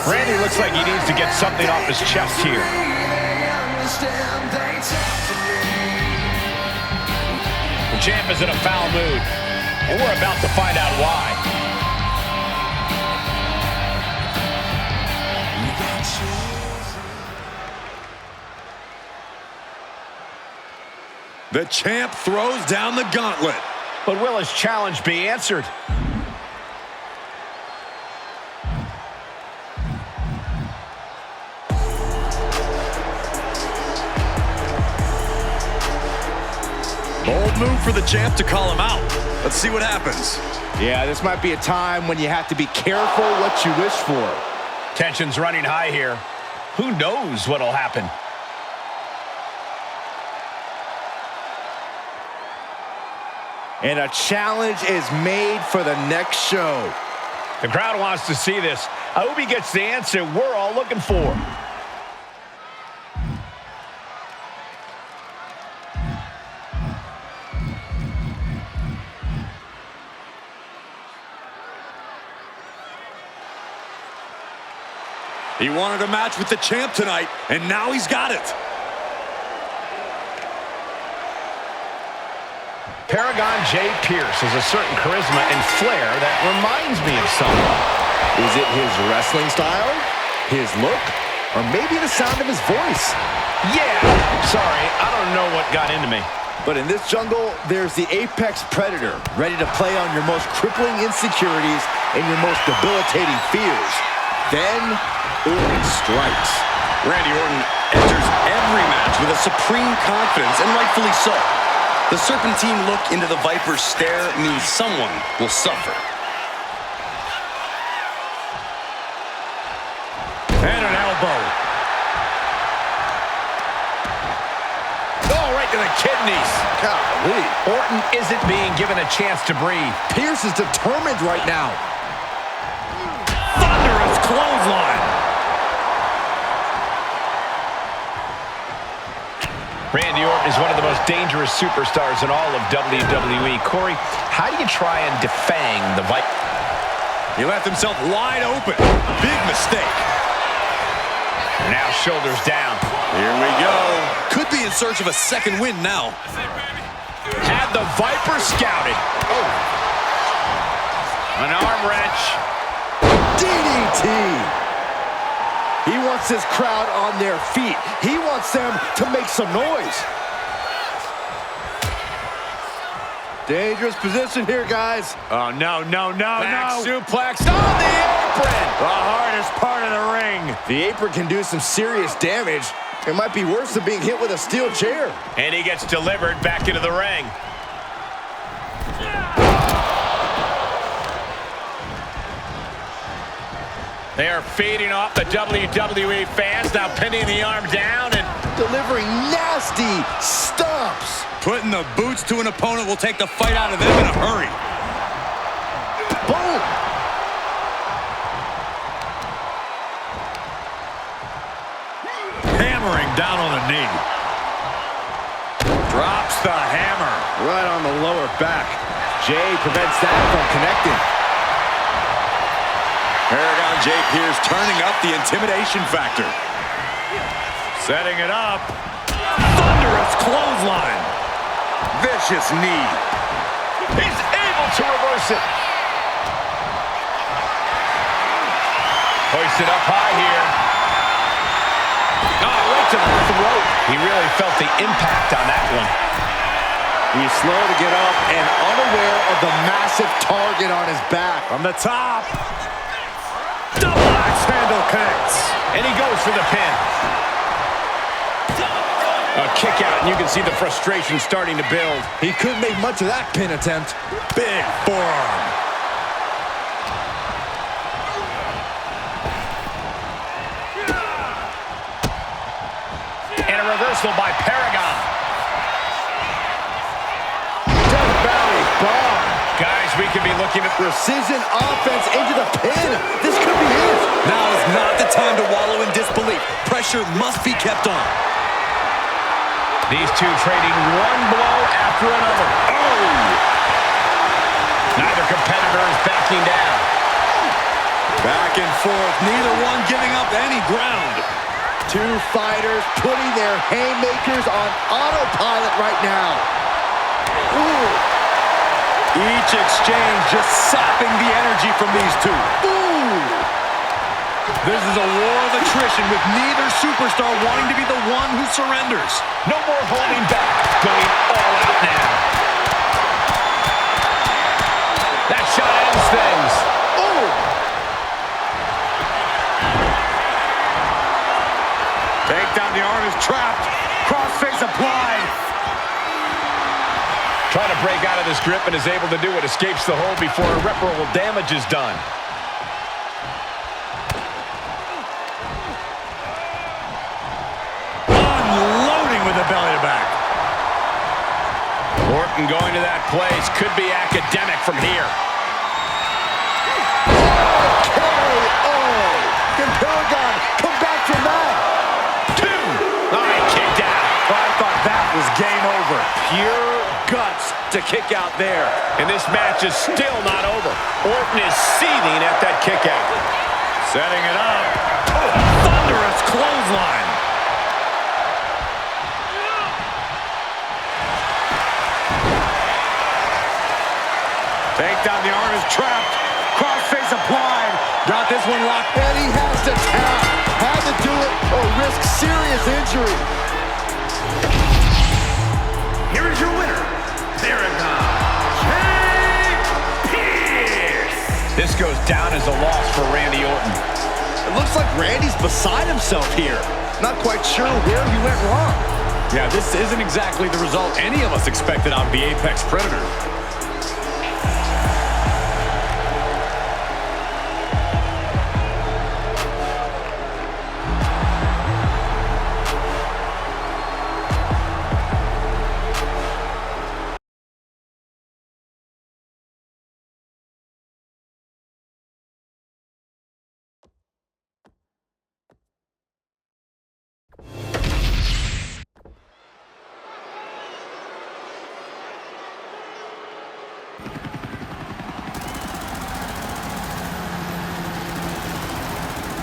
Randy looks like he needs to get something off his chest here. The champ is in a foul mood, and we're about to find out why. The champ throws down the gauntlet. But will his challenge be answered? Bold move for the champ to call him out. Let's see what happens. Yeah, this might be a time when you have to be careful what you wish for. Tension's running high here. Who knows what'll happen? And a challenge is made for the next show. The crowd wants to see this. I hope he gets the answer we're all looking for. He wanted a match with the champ tonight, and now he's got it. Paragon Jay Pierce has a certain charisma and flair that reminds me of someone. Is it his wrestling style, his look, or maybe the sound of his voice? Yeah, sorry, I don't know what got into me. But in this jungle, there's the apex predator, ready to play on your most crippling insecurities and your most debilitating fears. Then, Orton strikes. Randy Orton enters every match with a supreme confidence, and rightfully so. The serpentine look into the Viper's stare means someone will suffer. And an elbow. Oh, right to the kidneys. Golly. Orton isn't being given a chance to breathe. Pierce is determined right now. Thunderous clothesline. Randy Orton is one of the most dangerous superstars in all of WWE. Corey, how do you try and defang the Viper? He left himself wide open. Big mistake. Now shoulders down. Here we go. Could be in search of a second win now. Had the Viper scouted. Oh. An arm wrench. DDT. He wants his crowd on their feet. He wants them to make some noise. Dangerous position here, guys. Oh, no. Back suplex on the apron. The hardest part of the ring. The apron can do some serious damage. It might be worse than being hit with a steel chair. And he gets delivered back into the ring. They are feeding off the WWE fans, now pinning the arm down and delivering nasty stomps. Putting the boots to an opponent will take the fight out of them in a hurry. Boom. Hammering down on the knee. Drops the hammer. Right on the lower back. Jay prevents that from connecting. Paragon Jay Pierce turning up the intimidation factor. setting it up. Thunderous clothesline. Vicious knee. He's able to reverse it. Hoisted up high here. Oh, right to the throat. He really felt the impact on that one. He's slow to get up and unaware of the massive target on his back. From the top. Double axe handle connects. And he goes for the pin. A kick out, and you can see the frustration starting to build. He couldn't make much of that pin attempt. Big forearm. And a reversal by Paragon. Death Valley bomb. Guys, we could be looking at precision offense into the pin. This could be it. Now is not the time to wallow in disbelief. Pressure must be kept on. These two trading one blow after another. Oh! Neither competitor is backing down. Back and forth, neither one giving up any ground. Two fighters putting their haymakers on autopilot right now. Ooh. Each exchange just sapping the energy from these two. Ooh. This is a war of attrition with neither superstar wanting to be the one who surrenders. No more holding back. Going all out now. That shot ends things. Ooh. Takedown, the arm is trapped. Crossface applied. Trying to break out of this grip and is able to do it. Escapes the hold before irreparable damage is done. Unloading with the belly to back. Orton going to that place. Could be academic from here. KO. Can Paragon come back from that? Two. All right, kicked out. Oh, I thought that was game over. Pure guts to kick out there. And this match is still not over. Orton is seething at that kick out. Setting it up. Oh, thunderous clothesline. Takedown, the arm is trapped. Crossface applied. Got this one locked. And he has to tap. Had to do it or risk serious injury. Here is your winner, Paragon Jay Pierce. This goes down as a loss for Randy Orton. It looks like Randy's beside himself here. Not quite sure where he went wrong. Yeah, this isn't exactly the result any of us expected out of the Apex Predator.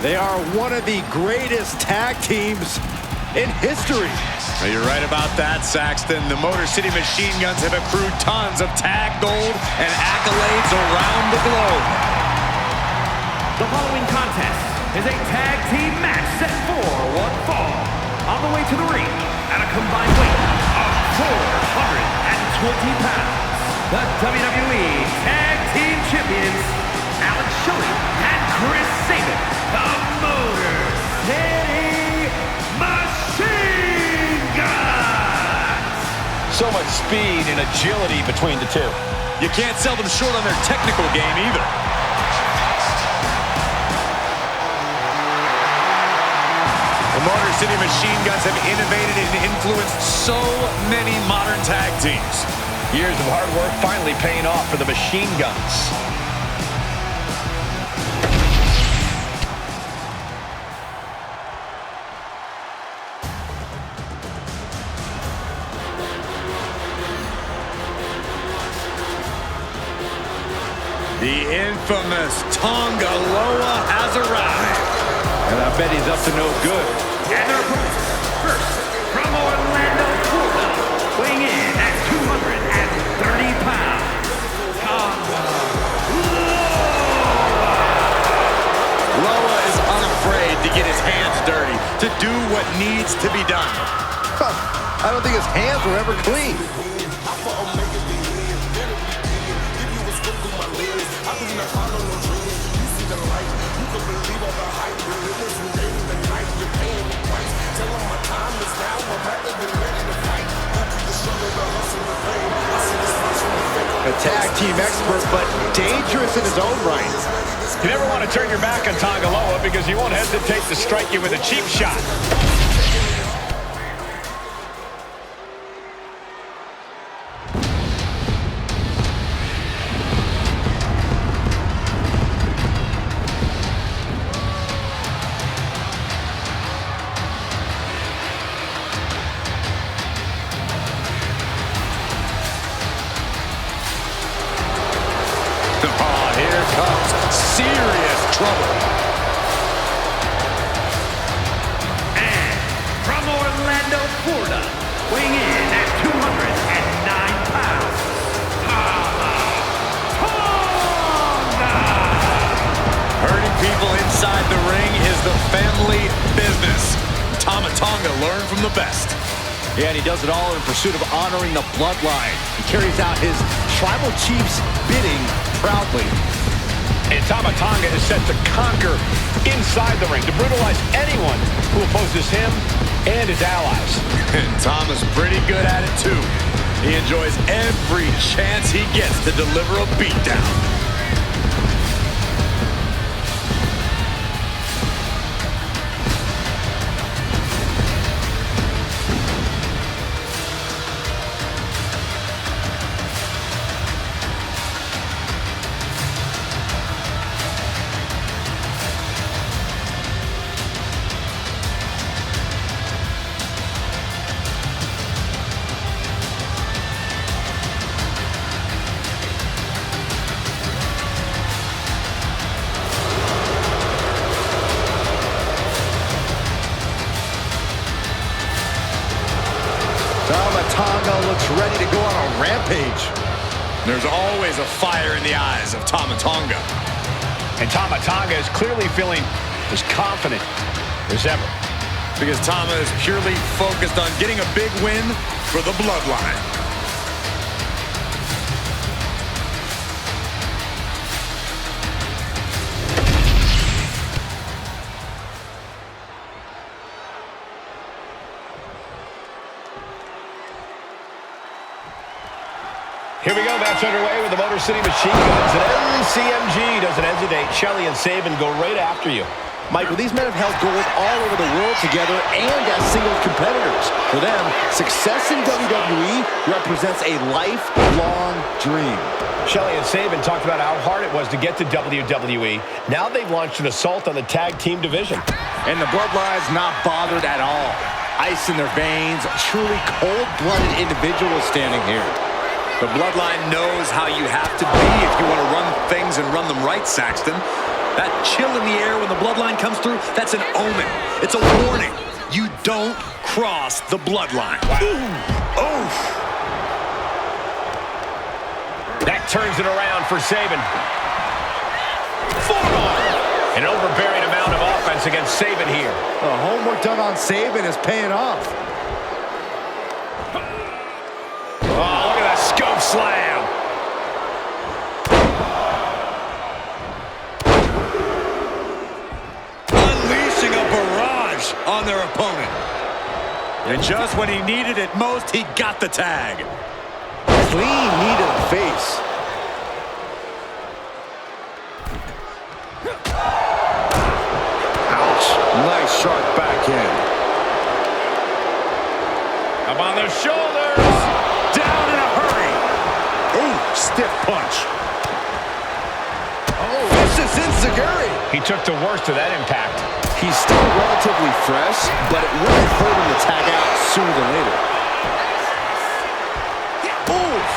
They are one of the greatest tag teams in history. Well, you're right about that, Saxton. The Motor City Machine Guns have accrued tons of tag gold and accolades around the globe. The following contest is a tag team match set for one fall. On the way to the ring at a combined weight of 420 pounds, the WWE Tag Team Champions, Alex Shelley and Chris Sabin, the Motor City Machine Guns. So much speed and agility between the two. You can't sell them short on their technical game either. The Motor City Machine Guns have innovated and influenced so many modern tag teams. Years of hard work finally paying off for the Machine Guns. The infamous Tonga Loa has arrived. And I bet he's up to no good. And their opponents, first, from Orlando, Florida, weighing in at 230 pounds, Loa is unafraid to get his hands dirty, to do what needs to be done. I don't think his hands were ever clean. A tag team expert, but dangerous in his own right. You never want to turn your back on Tonga Loa because he won't hesitate to strike you with a cheap shot. Serious trouble. And from Orlando, Florida, weighing in at 209 pounds, Hurting people inside the ring is the family business. Tonga learned from the best. Yeah, and he does it all in pursuit of honoring the bloodline. He carries out his tribal chief's bidding proudly. And Tonga is set to conquer inside the ring, to brutalize anyone who opposes him and his allies. And Tom is pretty good at it, too. He enjoys every chance he gets to deliver a beatdown. Tonga looks ready to go on a rampage. There's always a fire in the eyes of Tonga. And Tonga is clearly feeling as confident as ever. Because Tama is purely focused on getting a big win for the bloodline. Here we go, match underway with the Motor City Machine Guns, and MCMG doesn't hesitate. Shelly and Sabin go right after you. Michael, these men have held gold all over the world together and as single competitors. For them, success in WWE represents a lifelong dream. Shelly and Sabin talked about how hard it was to get to WWE. Now they've launched an assault on the tag team division. And the bloodline's not bothered at all. Ice in their veins, truly cold-blooded individuals standing here. The bloodline knows how you have to be if you want to run things and run them right, Saxton. That chill in the air when the bloodline comes through, that's an omen. It's a warning. You don't cross the bloodline. Wow. Oof. That turns it around for Sabin. Forearm. An overbearing amount of offense against Sabin here. The homework done on Sabin is paying off. Oh, look at that scope slam. Unleashing a barrage on their opponent. And just when he needed it most, he got the tag. Clean knee to the face. Ouch. Nice sharp backhand. Up on their shoulders. Down in a hurry. Ooh, stiff punch. Oh, vicious enziguri. He took the worst of that impact. He's still relatively fresh, but it wouldn't hurt him to tag out sooner than later. Oof.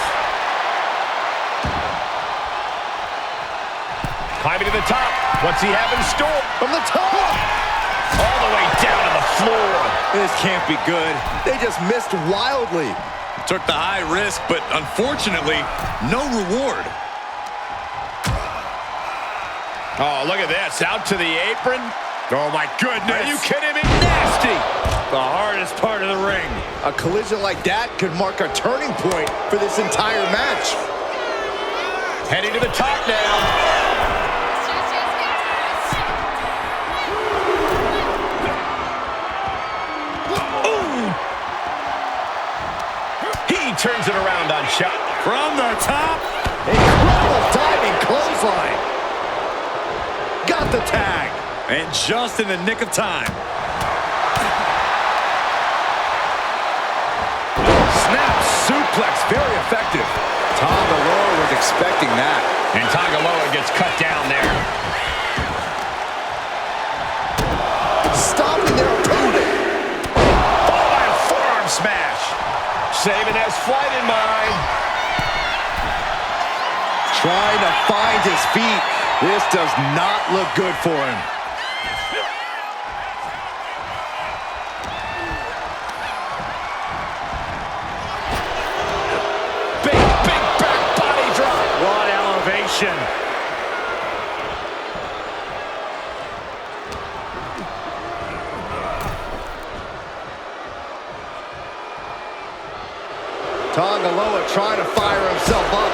Climbing to the top. What's he have in store? From the top. All the way down to the floor. This can't be good. They just missed wildly. Took the high risk, but unfortunately, no reward. Oh, look at this. Out to the apron. Oh, my goodness. Are you kidding me? Nasty. The hardest part of the ring. A collision like that could mark a turning point for this entire match. Heading to the top now. Turns it around on shot. From the top. Incredible diving clothesline. Got the tag. And just in the nick of time. Snap suplex, very effective. Tonga was expecting that. And Tonga gets cut down there. Stopping their opponent. Followed by a forearm smash. Sabin has flight in mind. Trying to find his feet. This does not look good for him. Big back body drop. What elevation. Tonga trying to fire himself up.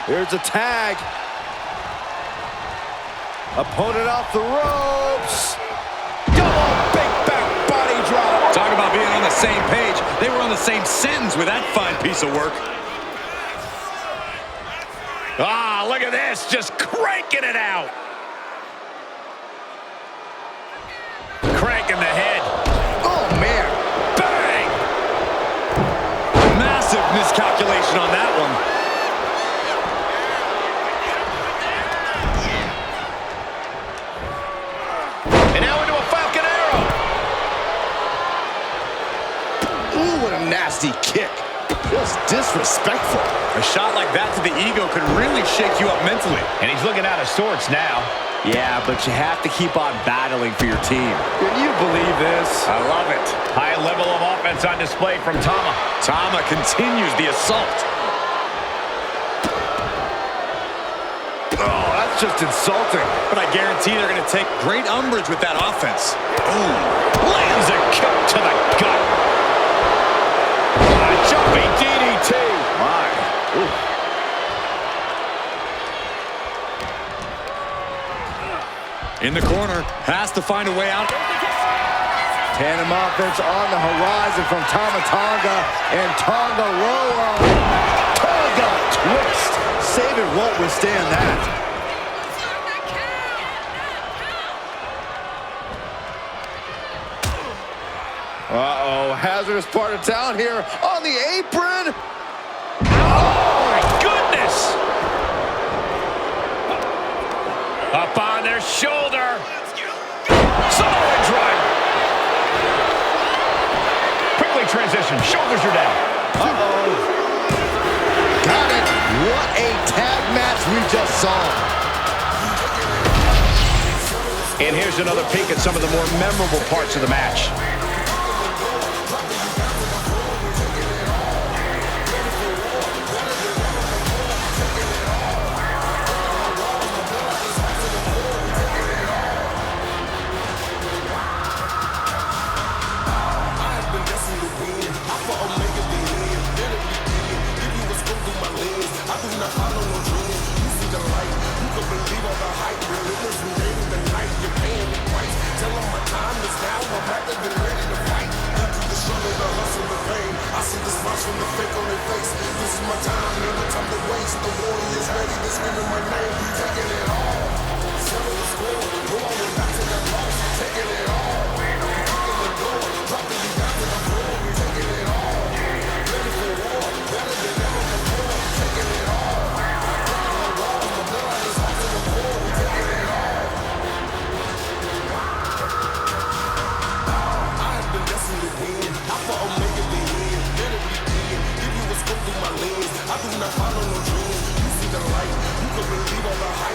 Here's a tag. Opponent off the ropes. Double big back body drop. Talk about being on the same page. They were on the same sentence with that fine piece of work. Ah, look at this, just cranking it out. Cranking the head. Oh, man. Bang! Massive miscalculation on that one. And now into a Falcon Arrow. Ooh, what a nasty kick. Just disrespectful. A shot like that to the ego could really shake you up mentally. And he's looking out of sorts now. Yeah, but you have to keep on battling for your team. Can you believe this? I love it. High level of offense on display from Tama. Tama continues the assault. Oh, that's just insulting. But I guarantee they're going to take great umbrage with that offense. Ooh, lands a kick to the gut. A jumping DDT. My. Ooh. In the corner, has to find a way out. Tandem offense on the horizon from Tama Tonga and Tonga Loa. Tonga twist. Saban won't withstand that. Uh-oh, hazardous part of town here on the apron. Oh, my goodness. Up on their shoulder. Samoan driver. Quickly transition. Shoulders are down. Uh-oh. Got it. What a tag match we just saw. And here's another peek at some of the more memorable parts of the match.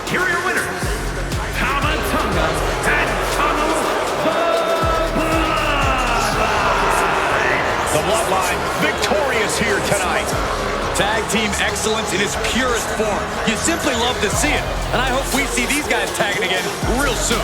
Here are your winners, Tama Tonga and Tama The Bloodline victorious here tonight. Tag team excellence in its purest form. You simply love to see it. And I hope we see these guys tagging again real soon.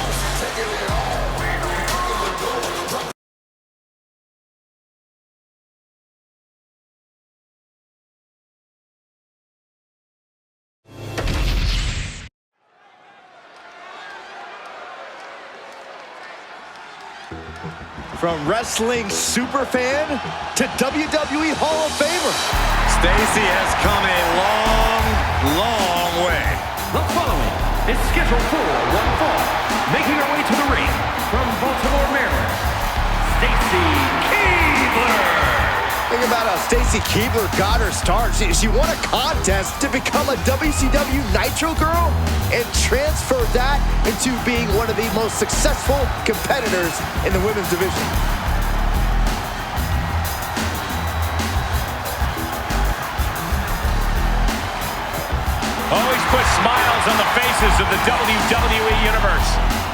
From wrestling superfan to WWE Hall of Famer. Stacy has come a long, long way. The following is scheduled for one fall. Making her way to the ring from Baltimore, Maryland, Stacy Keibler. Think about how Stacy Keibler got her start. She won a contest to become a WCW Nitro girl and transferred that into being one of the most successful competitors in the women's division. Always put smiles on the faces of the WWE Universe.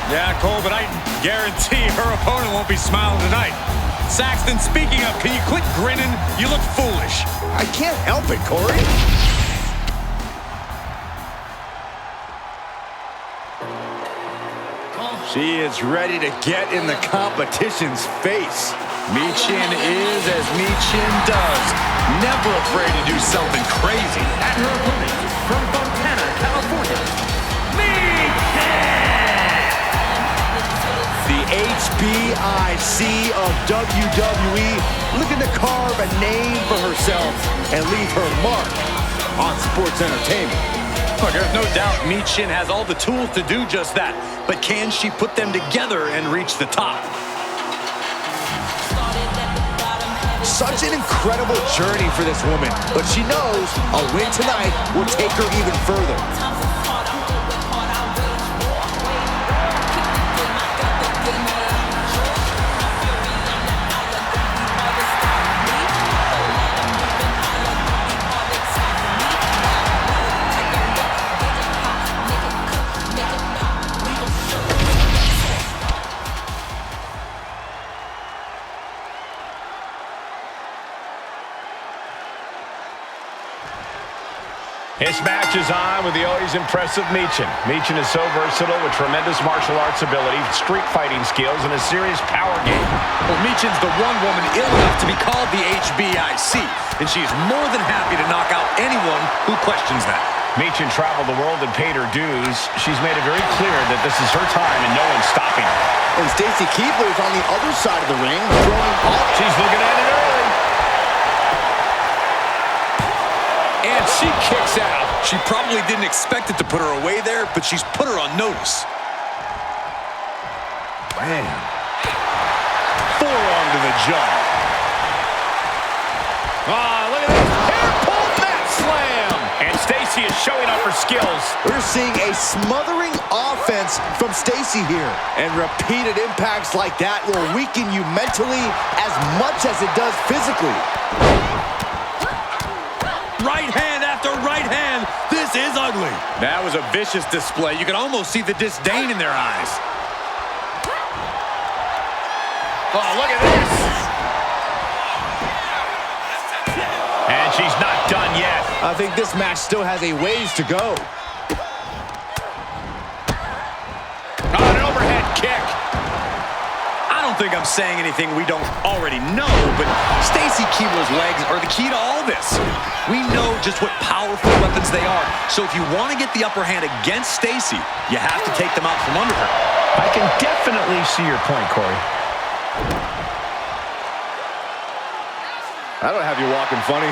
Yeah, Cole, but I guarantee her opponent won't be smiling tonight. Saxton, speaking of, can you quit grinning? You look foolish. I can't help it, Corey. She is ready to get in the competition's face. Michin is as Michin does. Never afraid to do something crazy. And her opponent from Fontana, California, Michin! The HBIC of WWE looking to carve a name for herself and leave her mark on sports entertainment. Look, there's no doubt Michin has all the tools to do just that. But can she put them together and reach the top? Such an incredible journey for this woman, but she knows a win tonight will take her even further. This match is on with the always impressive Michin. Michin is so versatile with tremendous martial arts ability, street fighting skills, and a serious power game. Well, Michin's the one woman ill enough to be called the HBIC, and she's more than happy to knock out anyone who questions that. Michin traveled the world and paid her dues. She's made it very clear that this is her time and no one's stopping her. And Stacy Keibler is on the other side of the ring, throwing off. She's looking at it early. And she kicks out. She probably didn't expect it to put her away there, but she's put her on notice. Man. Forearm to the jaw. Look at this. Hair pull mat slam. And Stacy is showing off her skills. We're seeing a smothering offense from Stacy here. And repeated impacts like that will weaken you mentally as much as it does physically. Right hand after right hand. This is ugly. That was a vicious display. You can almost see the disdain in their eyes. Oh, look at this. And she's not done yet. I think this match still has a ways to go. Oh, an overhead kick. I don't think I'm saying anything we don't already know, but Stacy Keibler's legs are the key to all this. We know just what powerful weapons they are, so if you want to get the upper hand against Stacy, you have to take them out from under her. I can definitely see your point, Corey. I don't have you walking funny.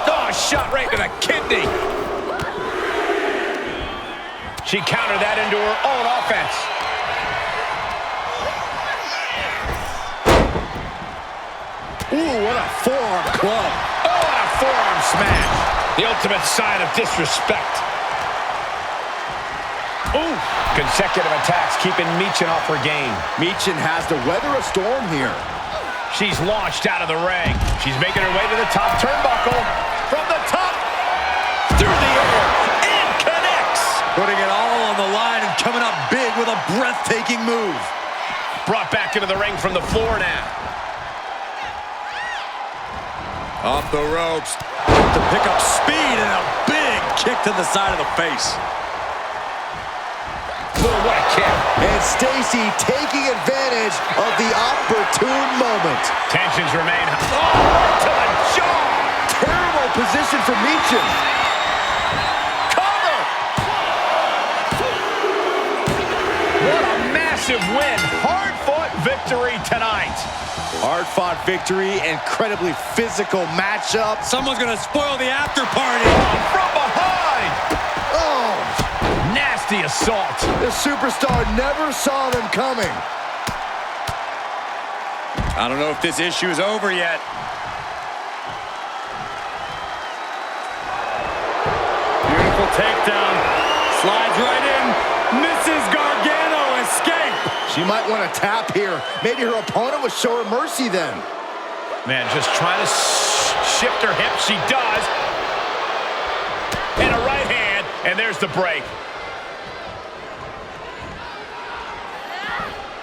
Oh, shot right to the kidney. She countered that into her own offense. Ooh, what a forearm club. Oh, and a forearm smash. The ultimate sign of disrespect. Ooh, consecutive attacks keeping Michin off her game. Michin has to weather a storm here. She's launched out of the ring. She's making her way to the top turnbuckle. From the top, through the air, and connects. Putting it all on the line and coming up big with a breathtaking move. Brought back into the ring from the floor now. Off the ropes to pick up speed and a big kick to the side of the face. Ooh, what a kick. And Stacy taking advantage of the opportune moment. Tensions remain. Oh, right to the jaw. Terrible position for Michin. Cover. What a massive win. Hard-fought victory tonight. Hard-fought victory, incredibly physical matchup. Someone's gonna spoil the after party. Oh, from behind. Oh, Nasty nasty assault. The superstar never saw them coming. I don't know if this issue is over yet. Beautiful takedown. Slides right in. Mrs. Gargano escape. She might want to tap here. Maybe her opponent would show her mercy then. Man, just trying to shift her hip. She does. And a right hand. And there's the break.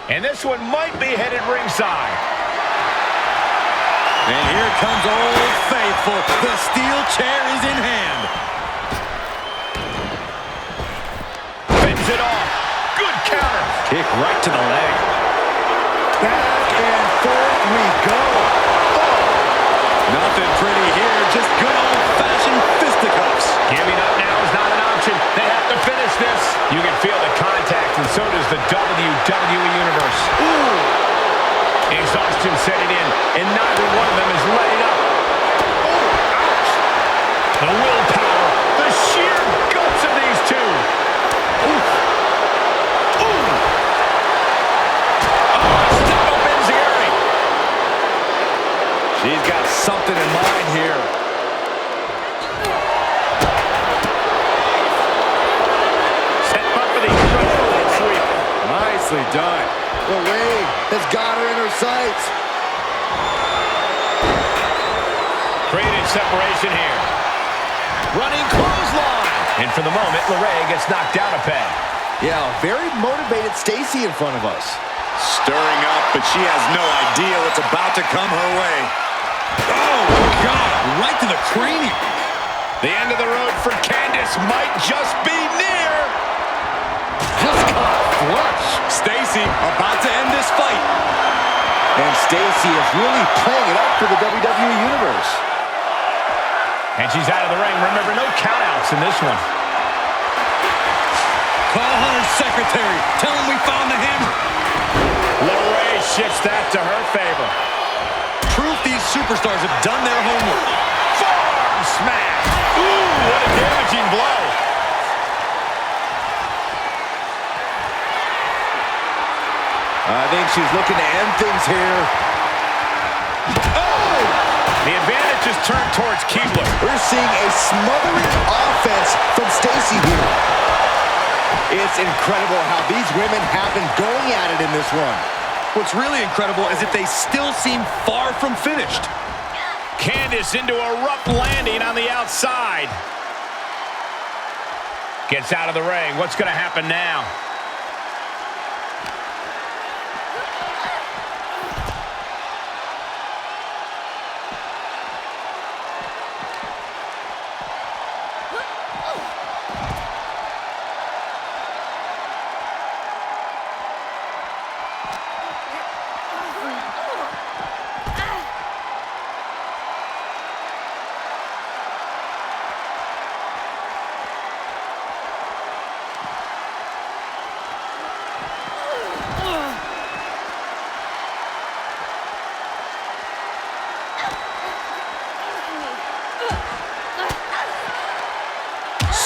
And this one might be headed ringside. And here comes Old Faithful. The steel chair is in hand. Fends it off. Good counter. Kick right to the leg. Back and forth we go. Oh. Nothing pretty here. Just good old-fashioned fisticuffs. Giving up now is not an option. They have to finish this. You can feel the contact, and so does the WWE Universe. Ooh. Exhaustion setting in, and neither one of them is letting up. Oh, ouch. The willpower, the sheer guts of these two. Oof. Ooh. Oh, step up Enziguri. She's got something in mind here. Set up for the incredible sweep. Nicely done. LeRae has got her in her sights. Created separation here. Running clothesline. And for the moment, LeRae gets knocked down a peg. Yeah, very motivated Stacy in front of us. Stirring up, but she has no idea what's about to come her way. Oh, God, right to the cranium. The end of the road for Candice might just be near. Just caught flush. Stacy about to end this fight. And Stacy is really playing it up for the WWE Universe. And she's out of the ring. Remember, no countouts in this one. Call Hunter's secretary. Tell him we found the hammer. LeRae shifts that to her favor. Proof these superstars have done their homework. Forearm smash. Ooh, what a damaging blow. I think she's looking to end things here. Oh! The advantage is turned towards Keibler. We're seeing a smothering offense from Stacy here. It's incredible how these women have been going at it in this one. What's really incredible is that they still seem far from finished. Candice into a rough landing on the outside. Gets out of the ring. What's going to happen now?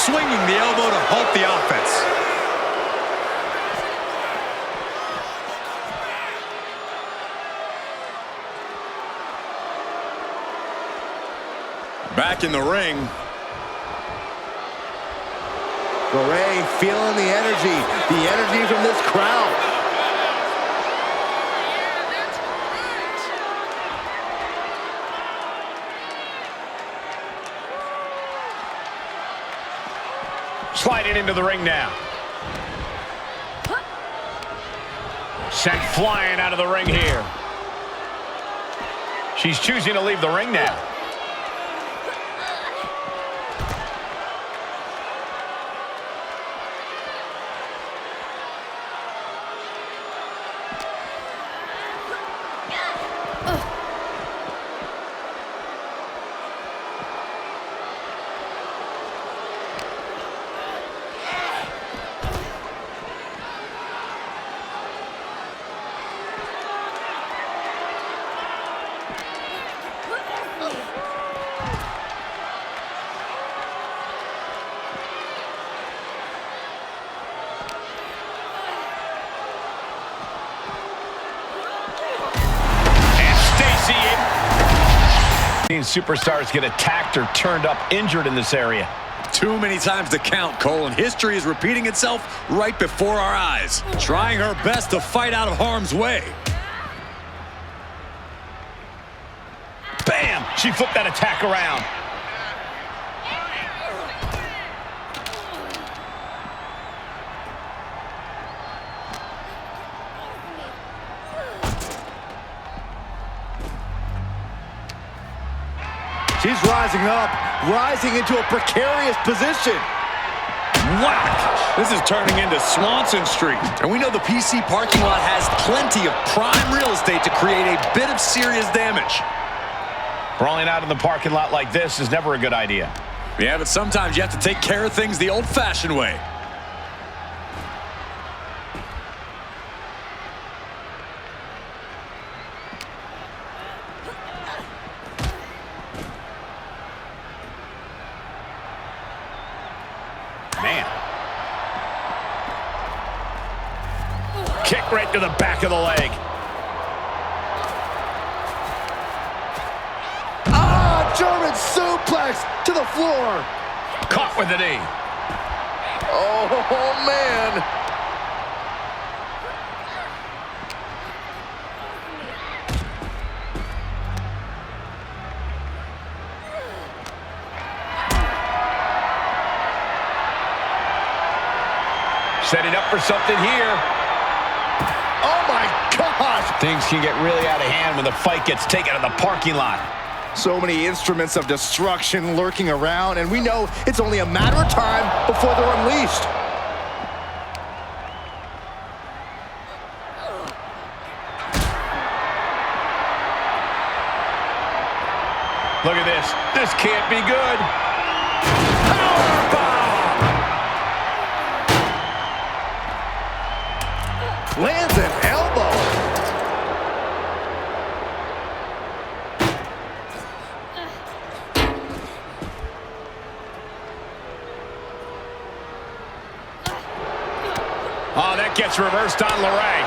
Swinging the elbow to halt the offense. Back in the ring. LeRae feeling the energy from this crowd. Sliding into the ring now. Sent flying out of the ring here. She's choosing to leave the ring now. Seen superstars get attacked or turned up injured in this area. Too many times to count, Cole, and history is repeating itself right before our eyes. Trying her best to fight out of harm's way. Bam! She flipped that attack around. She's rising up, rising into a precarious position. Whack! This is turning into Swanson Street. And we know the PC parking lot has plenty of prime real estate to create a bit of serious damage. Brawling out in the parking lot like this is never a good idea. Yeah, but sometimes you have to take care of things the old-fashioned way. Man. Kick right to the back of the leg. German suplex to the floor. Caught with the knee. Oh, man. Setting up for something here. Oh, my gosh. Things can get really out of hand when the fight gets taken in the parking lot. So many instruments of destruction lurking around, and we know it's only a matter of time before they're unleashed. Look at this. This can't be good. Powerbomb! Lands an elbow. Oh, that gets reversed on LeRae.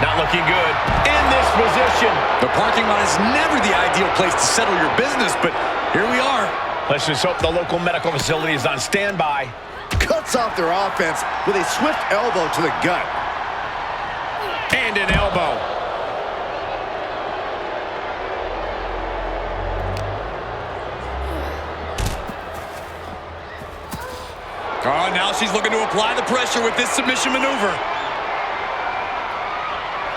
Not looking good. In this position. The parking lot is never the ideal place to settle your business, but here we are. Let's just hope the local medical facility is on standby. Cuts off their offense with a swift elbow to the gut. And an elbow. Oh, now she's looking to apply the pressure with this submission maneuver.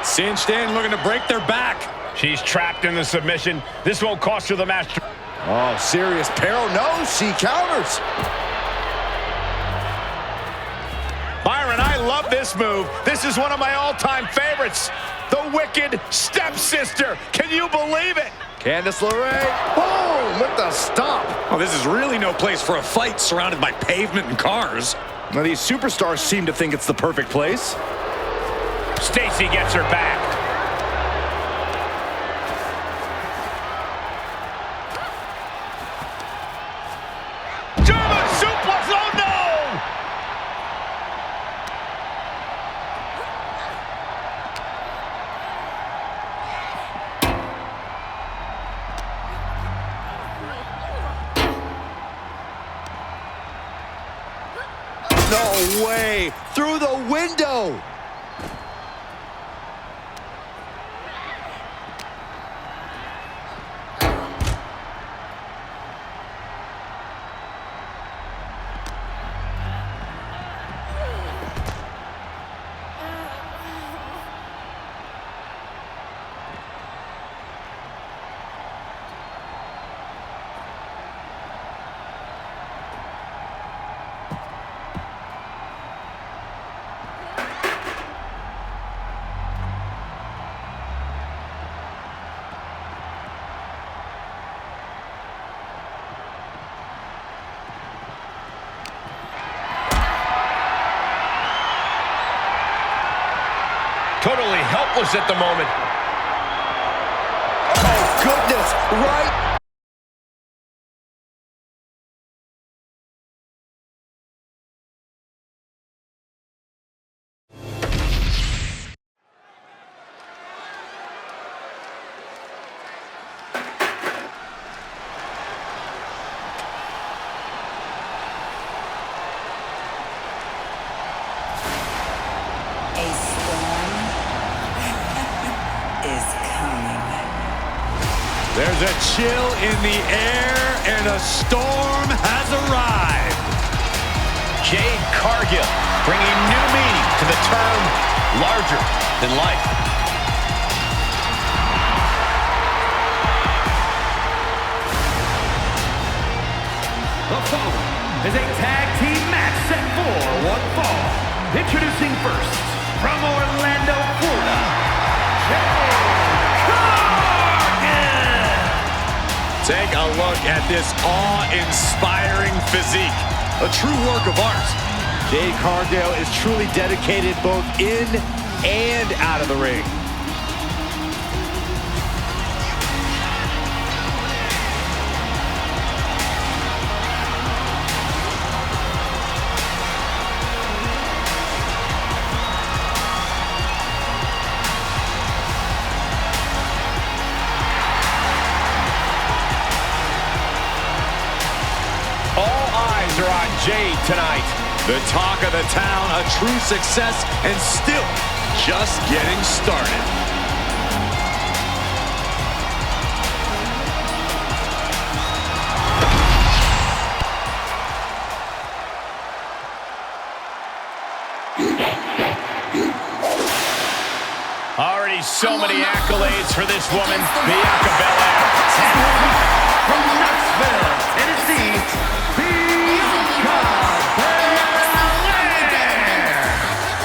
Cinched in, looking to break their back. She's trapped in the submission. This won't cost her the match. Oh, serious peril. No, she counters. Byron, I love this move. This is one of my all-time favorites. The Wicked Stepsister. Can you believe it? Candice LeRae, boom, with the stomp. Oh, this is really no place for a fight surrounded by pavement and cars. Now, these superstars seem to think it's the perfect place. Stacy gets her back. German suplex, oh no! No way, through the window. Totally helpless at the moment. Oh, goodness, right? There's a chill in the air, and a storm has arrived. Jade Cargill bringing new meaning to the term larger than life. The following is a tag team match set for one fall. Introducing first, from Orlando, Florida, Jade Cargill. Take a look at this awe-inspiring physique. A true work of art. Jade Cargill is truly dedicated both in and out of the ring. Are on Jade tonight. The talk of the town, a true success, and still just getting started. Already so many accolades for this woman, Bianca Belair. From Knoxville, Tennessee,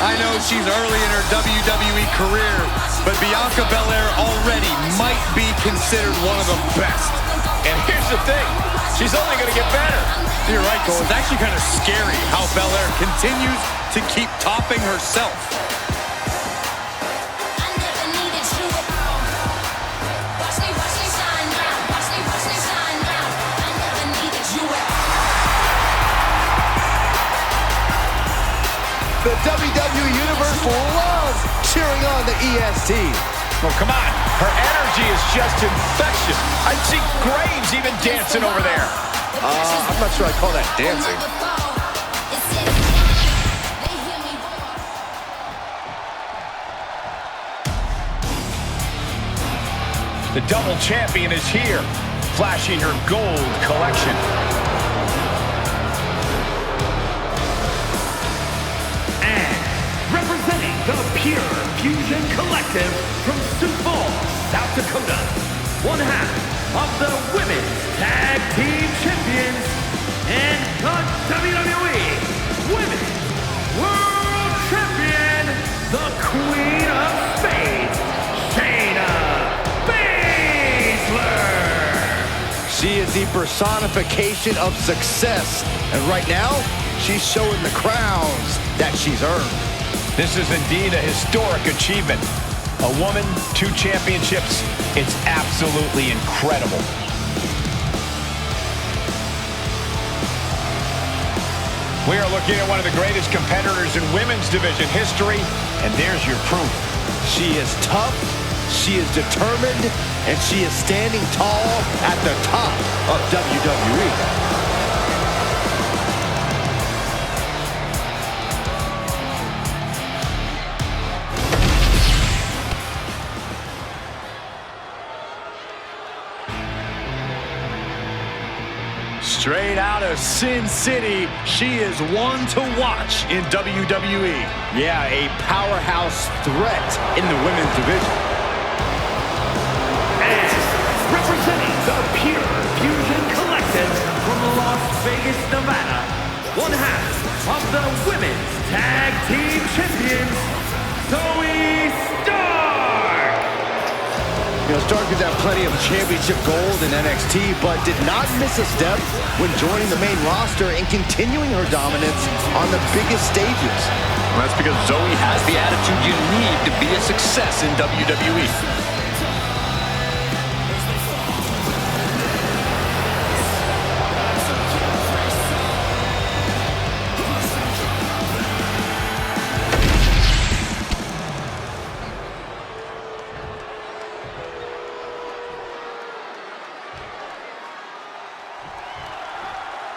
I know she's early in her WWE career, but Bianca Belair already might be considered one of the best. And here's the thing, she's only going to get better. You're right, Cole. It's actually kind of scary how Belair continues to keep topping herself. The WWE Universe loves cheering on the EST. Well, come on. Her energy is just infectious. I see Graves even dancing over there. I'm not sure I'd call that dancing. The double champion is here, flashing her gold collection. Representing the Pure Fusion Collective from Sioux Falls, South Dakota, one half of the Women's Tag Team Champions and the WWE Women's World Champion, the Queen of Spades, Shayna Baszler. She is the personification of success. And right now, she's showing the crowns that she's earned. This is indeed a historic achievement. A woman, 2 championships. It's absolutely incredible. We are looking at one of the greatest competitors in women's division history, and there's your proof. She is tough, she is determined, and she is standing tall at the top of WWE. Straight out of Sin City, she is one to watch in WWE. Yeah, a powerhouse threat in the women's division. And representing the Pure Fusion Collective from Las Vegas, Nevada, one half of the Women's Tag Team Champions, Zoey Stark. You know, Stark has had plenty of championship gold in NXT, but did not miss a step when joining the main roster and continuing her dominance on the biggest stages. Well, that's because Zoey has the attitude you need to be a success in WWE.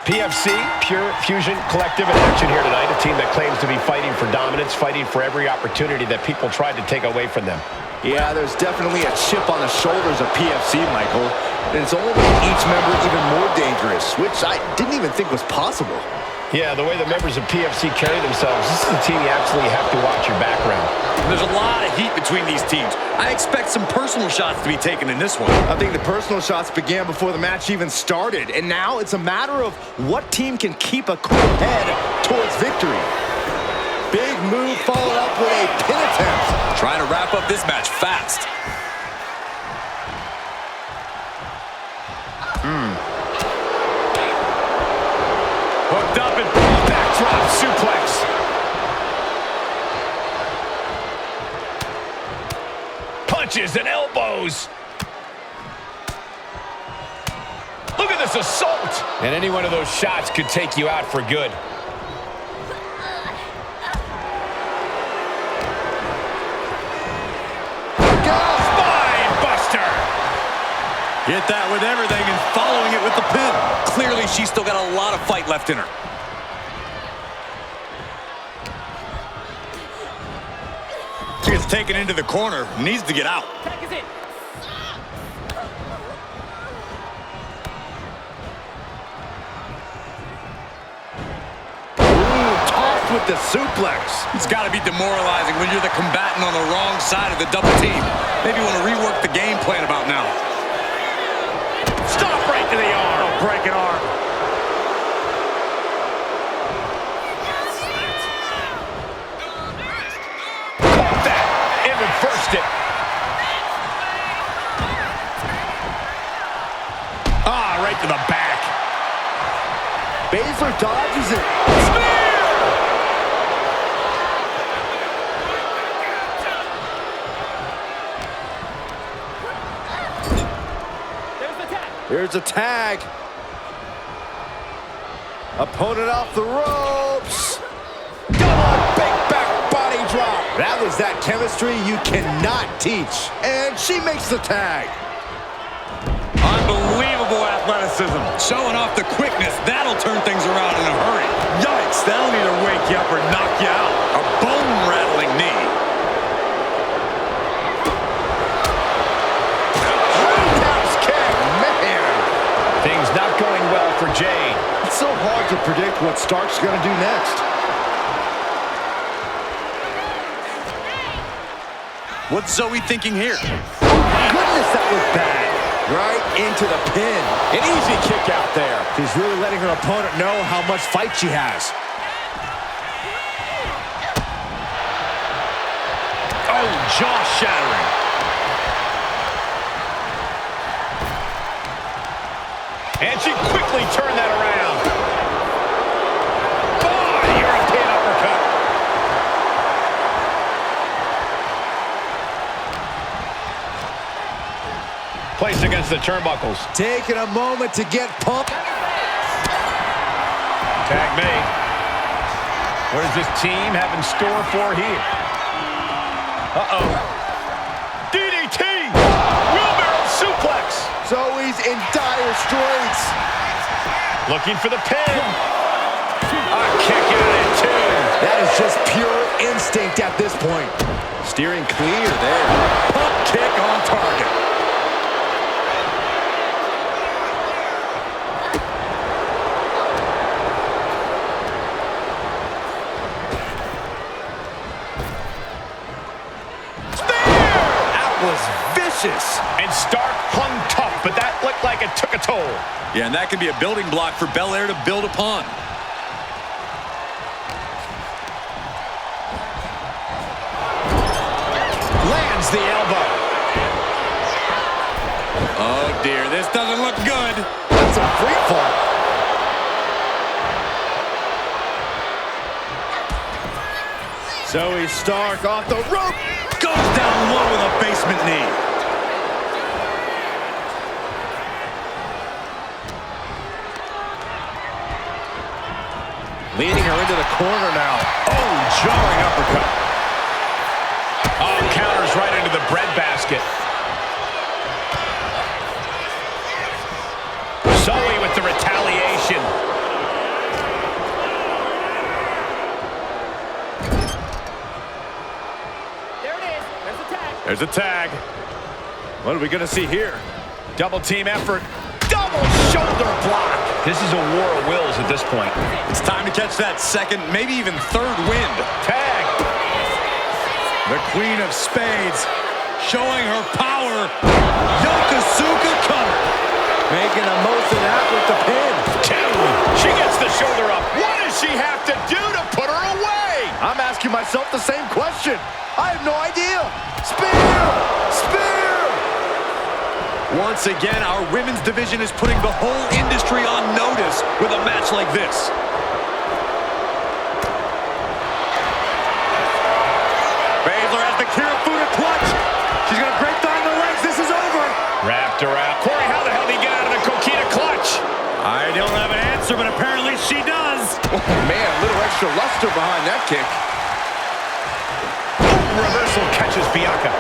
PFC, Pure Fusion Collective in action here tonight. A team that claims to be fighting for dominance, fighting for every opportunity that people tried to take away from them. Yeah, there's definitely a chip on the shoulders of PFC, Michael. And it's only made each member even more dangerous, which I didn't even think was possible. Yeah, the way the members of PFC carry themselves, this is a team you absolutely have to watch your background. There's a lot of heat between these teams. I expect some personal shots to be taken in this one. I think the personal shots began before the match even started, and now it's a matter of what team can keep a cool head towards victory. Big move followed up with a pin attempt. Trying to wrap up this match fast. Hooked up and backdrop suplex. Punches and elbows. Look at this assault. And any one of those shots could take you out for good. Spine buster. Hit that with everything and following it with the pin. Clearly, she's still got a lot of fight left in her. She gets taken into the corner, needs to get out. Ooh, tossed with the suplex. It's got to be demoralizing when you're the combatant on the wrong side of the double team. Maybe you want to rework the game plan about now. Stop right to the arm. Oh, break an arm. Caught that and reversed it. Ah, right to the back. Baszler dodges it. Here's a tag. Opponent off the ropes. Double big back body drop. That was that chemistry you cannot teach. And she makes the tag. Unbelievable athleticism. Showing off the quickness. That'll turn things around in a hurry. Yikes, that'll either wake you up or knock you out. A bone-rattling knee. Things not going well for Jade. It's so hard to predict what Stark's going to do next. What's Zoey thinking here? Goodness, that was bad. Right into the pin. An easy kick out there. She's really letting her opponent know how much fight she has. Oh, jaw-shattering. And she quickly turned that around. Oh, European uppercut. Placed against the turnbuckles. Taking a moment to get pumped. Tag made. What does this team have in store for here? Uh-oh. DDT! Wheelbarrow suplex! Zoey's in dire straits. Looking for the pin. A kick out at two. That is just pure instinct at this point. Steering clear there. Pump kick on target. And Stark hung tough, but that looked like it took a toll. Yeah, and that can be a building block for Belair to build upon. Lands the elbow. Oh, dear. This doesn't look good. That's a free fall. Zoey Stark off the rope. Goes down low with a basement knee. Leading her into the corner now. Oh, jarring uppercut. Oh, counters right into the breadbasket. Zoey with the retaliation. There's a tag. What are we going to see here? Double team effort. Double shoulder block. This is a war of wills at this point. It's time to catch that second, maybe even third wind. Tag. The Queen of Spades showing her power. Yokosuka cutter. Making the most of that with the pin. 2. She gets the shoulder up. What does she have to do to put her away? I'm asking myself the same question. I have no idea. Spear! Spear! Once again, our women's division is putting the whole industry on notice with a match like this. Baszler has the Kirifuda clutch. She's going to break down the legs. This is over. Wrapped around. Corey, how the hell did he get out of the coquina clutch? I don't have an answer, but apparently she does. Man, a little extra luster behind that kick. Reversal catches Bianca.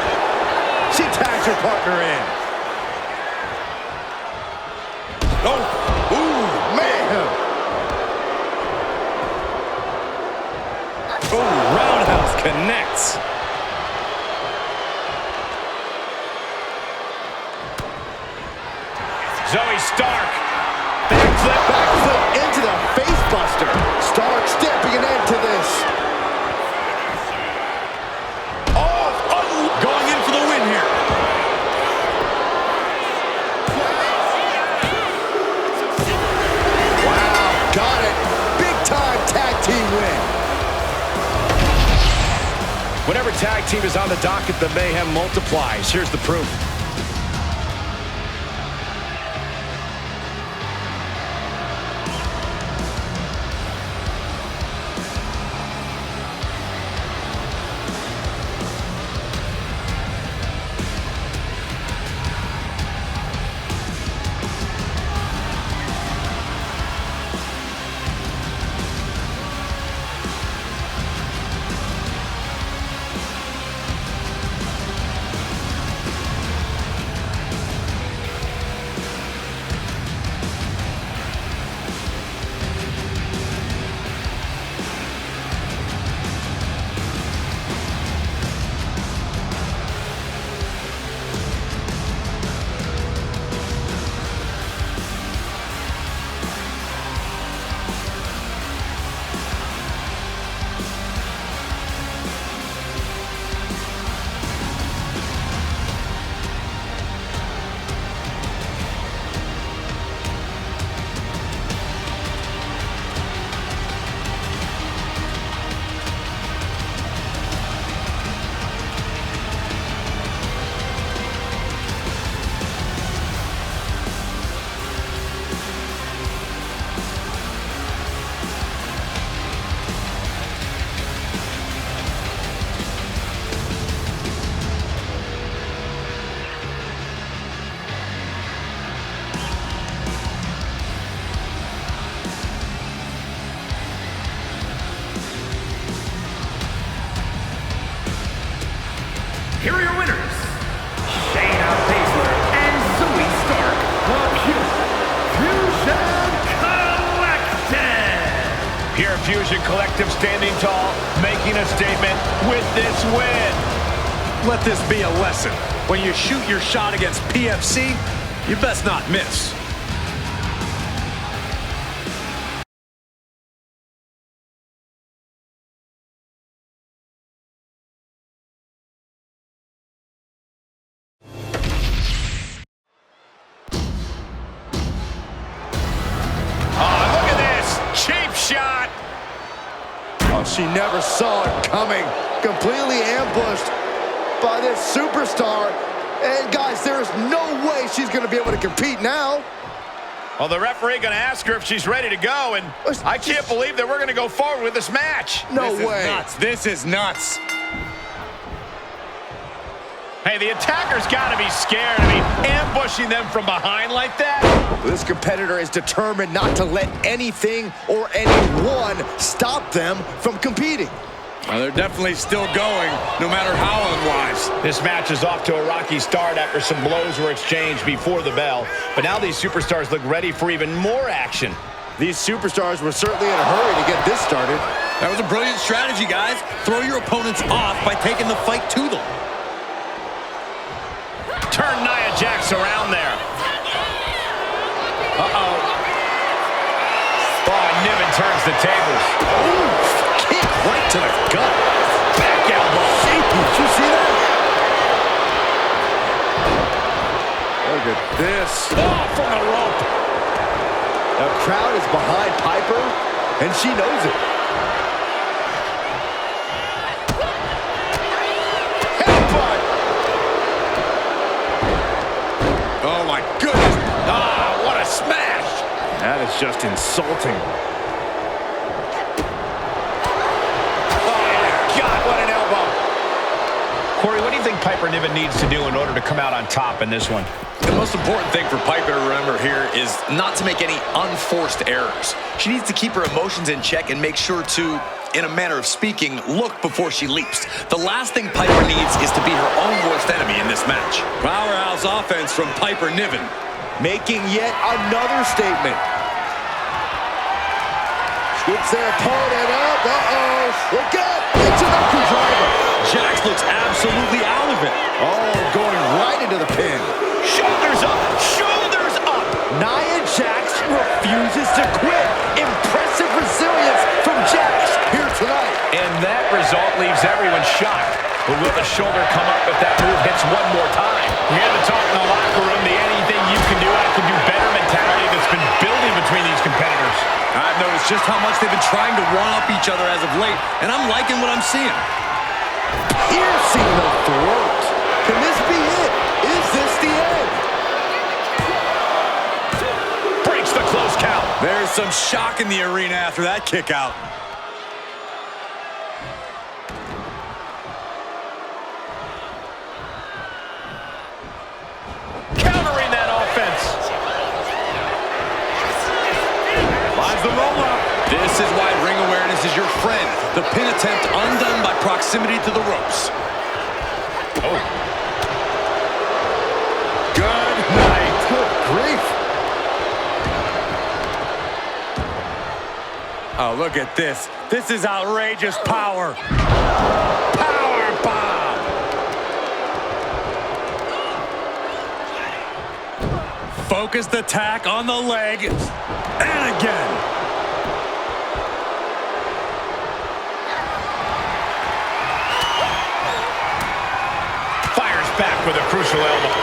She tags her partner in. Oh, ooh, Man! oh, roundhouse connects. Zoey Stark. Backflip into the face buster. Stark stamping an end to this. Going in for the win here. Wow, got it. Big time tag team win. Whenever tag team is on the docket, the mayhem multiplies. Here's the proof. Here are your winners, Shayna Baszler and Zoey Stark, the Pure Fusion Collective. Pure Fusion Collective standing tall, making a statement with this win. Let this be a lesson. When you shoot your shot against PFC, you best not miss. Shot. Oh, she never saw it coming. Completely ambushed by this superstar. And guys, there is no way she's going to be able to compete now. Well, the referee going to ask her if she's ready to go, and I can't believe that we're going to go forward with this match. No way. This is nuts. Hey, the attacker's got to be scared. I mean, ambushing them from behind like that. This competitor is determined not to let anything or anyone stop them from competing. Well, they're definitely still going, no matter how unwise. This match is off to a rocky start after some blows were exchanged before the bell. But now these superstars look ready for even more action. These superstars were certainly in a hurry to get this started. That was a brilliant strategy, guys. Throw your opponents off by taking the fight to them. Turn Nia Jax around there. turns the tables. Ooh, kick right to the gut. Back elbow. Did you see that? Look at this. Oh, from the rope. The crowd is behind Piper, and she knows it. Headbutt. Oh, my goodness. Ah, what a smash. That is just insulting. Corey, what do you think Piper Niven needs to do in order to come out on top in this one? The most important thing for Piper to remember here is not to make any unforced errors. She needs to keep her emotions in check and make sure to, in a manner of speaking, look before she leaps. The last thing Piper needs is to be her own worst enemy in this match. Powerhouse offense from Piper Niven. Making yet another statement. Scoops their opponent up. Uh-oh. Look out. Into the driver. Jax looks absolutely out of it. Oh, going right into the pin. Shoulders up. Shoulders up. Nia Jax refuses to quit. Impressive resilience from Jax here tonight. And that result leaves everyone shocked. But will the shoulder come up if that move hits one more time? You hear the talk in the locker room, the anything you can do, I can do better mentality that's been building between these competitors. I've noticed just how much they've been trying to one-up each other as of late, and I'm liking what I'm seeing. Piercing the throat. Can this be it? Is this the end? Breaks the close count. There's some shock in the arena after that kick out. Countering that offense. Finds the roll-up. This is why ring awareness is your friend. The pin attempt undone by proximity to the ropes. Oh. Good night. Good grief. Oh, look at this. This is outrageous power. Power bomb. Focused attack on the leg. And again. Back with a crucial elbow.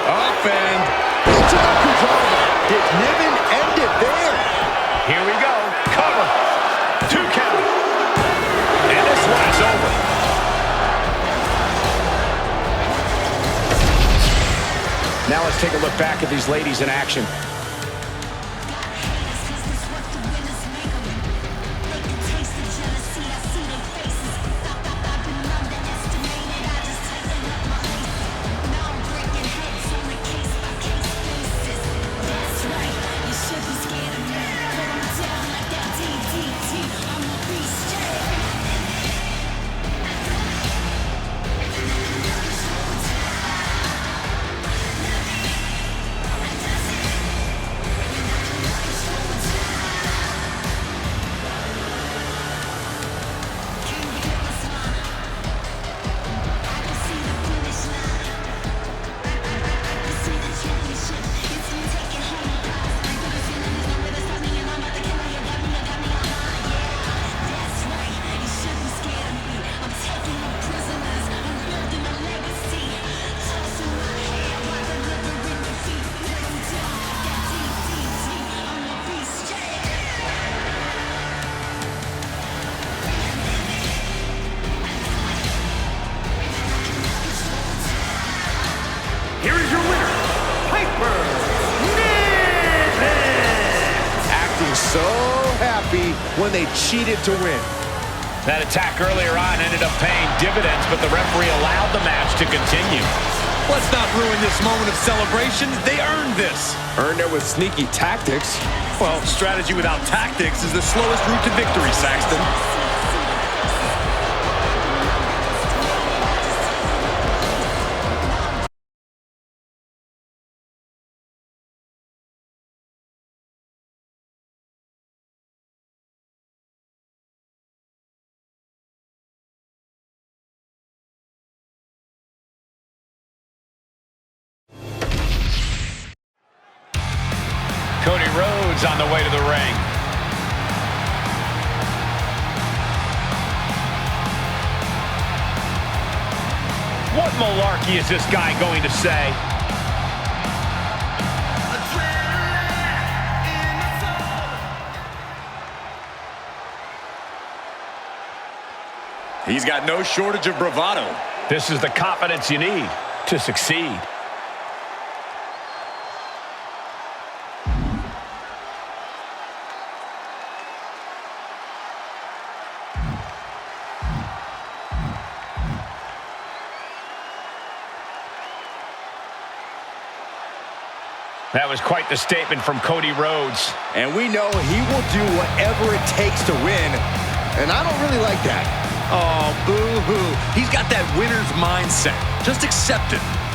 Up and Into the controller. Did Niven end it there? Here we go. Cover. 2 count. And this one is over. Now let's take a look back at these ladies in action. Here is your winner, Piper Niven! Acting so happy when they cheated to win. That attack earlier on ended up paying dividends, but the referee allowed the match to continue. let's not ruin this moment of celebration. They earned this. Earned it with sneaky tactics. Well, strategy without tactics is the slowest route to victory, Saxton. Cody Rhodes Tongans on the way to the ring. What malarkey is this guy going to say? He's got no shortage of bravado. This is the confidence you need to succeed. That was quite the statement from Cody Rhodes. And we know he will do whatever it takes to win, and I don't really like that. Oh, boo-hoo. He's got that winner's mindset. Just accept it.